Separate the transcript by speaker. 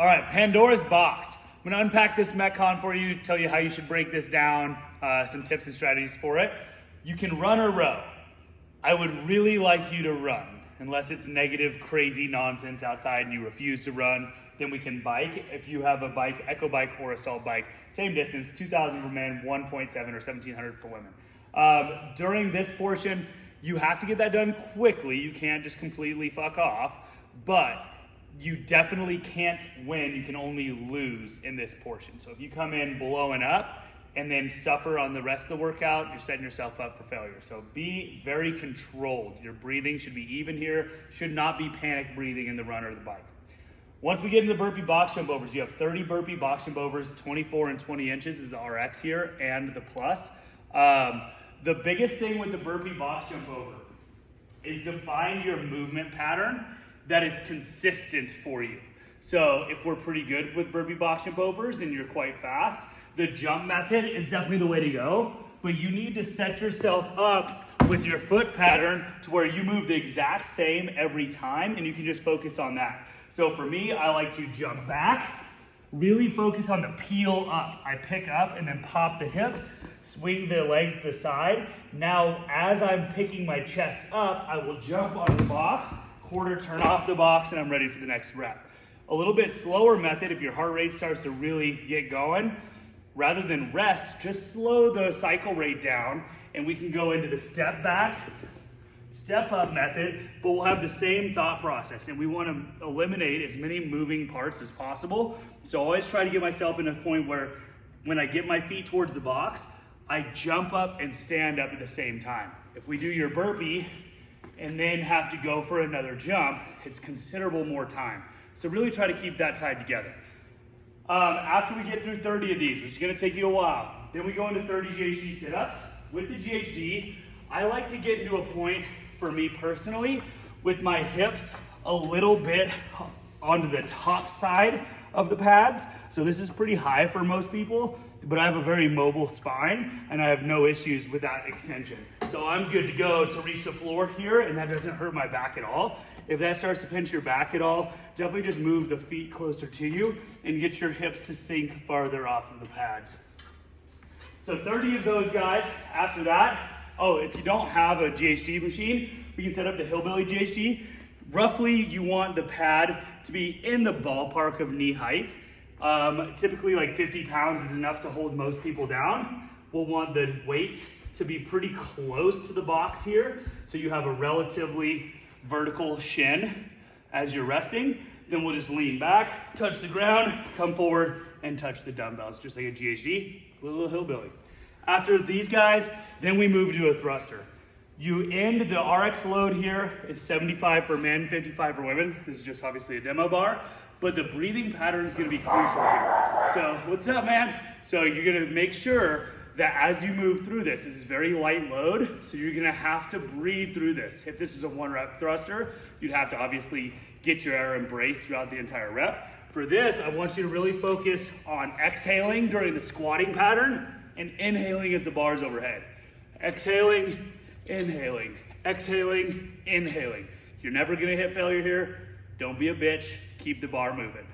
Speaker 1: All right, Pandora's box. I'm gonna unpack this Metcon for you, tell you how you should break this down, some tips and strategies for it. You can run or row. I would really like you to run, unless it's negative, crazy nonsense outside and you refuse to run, then we can bike. If you have a bike, eco bike or assault bike, same distance, 2,000 for men, 1.7 or 1,700 for women. During this portion, you have to get that done quickly. You can't just completely fuck off, but you definitely can't win. You can only lose in this portion. So if you come in blowing up and then suffer on the rest of the workout, you're setting yourself up for failure. So be very controlled. Your breathing should be even here. Should not be panic breathing in the run or the bike. Once we get into the burpee box jump overs, you have 30 burpee box jump overs, 24 and 20 inches is the RX here and the plus. The biggest thing with the burpee box jump over is to find your movement pattern that is consistent for you. So if we're pretty good with burpee box jump overs and you're quite fast, the jump method is definitely the way to go, but you need to set yourself up with your foot pattern to where you move the exact same every time and you can just focus on that. So for me, I like to jump back, really focus on the peel up. I pick up and then pop the hips, swing the legs to the side. Now, as I'm picking my chest up, I will jump on the box, quarter turn off the box, and I'm ready for the next rep. A little bit slower method, if your heart rate starts to really get going, rather than rest, just slow the cycle rate down and we can go into the step back, step up method, but we'll have the same thought process and we want to eliminate as many moving parts as possible. So I always try to get myself in a point where when I get my feet towards the box, I jump up and stand up at the same time. If we do your burpee and then have to go for another jump, it's considerable more time. So really try to keep that tied together. After we get through 30 of these, which is gonna take you a while, then we go into 30 GHD sit-ups. With the GHD, I like to get into a point, for me personally, with my hips a little bit onto the top side of the pads. So this is pretty high for most people, but I have a very mobile spine and I have no issues with that extension. So I'm good to go to reach the floor here and that doesn't hurt my back at all. If that starts to pinch your back at all, definitely just move the feet closer to you and get your hips to sink farther off of the pads. So 30 of those guys. After that, if you don't have a GHD machine, we can set up the Hillbilly GHD. Roughly, you want the pad to be in the ballpark of knee height. Typically like 50 pounds is enough to hold most people down. We'll want the weights to be pretty close to the box here, so you have a relatively vertical shin as you're resting. Then we'll just lean back, touch the ground, come forward, and touch the dumbbells, just like a GHD, little Hillbilly. After these guys, then we move to a thruster. You end the RX load here is 75 for men, 55 for women. This is just obviously a demo bar, but the breathing pattern is gonna be crucial here. So what's up, man? So you're gonna make sure that as you move through this is very light load, so you're gonna have to breathe through this. If this is a 1-rep thruster, you'd have to obviously get your air and brace throughout the entire rep. For this, I want you to really focus on exhaling during the squatting pattern and inhaling as the bar's overhead. Exhaling, inhaling, exhaling, inhaling. You're never gonna hit failure here. Don't be a bitch, keep the bar moving.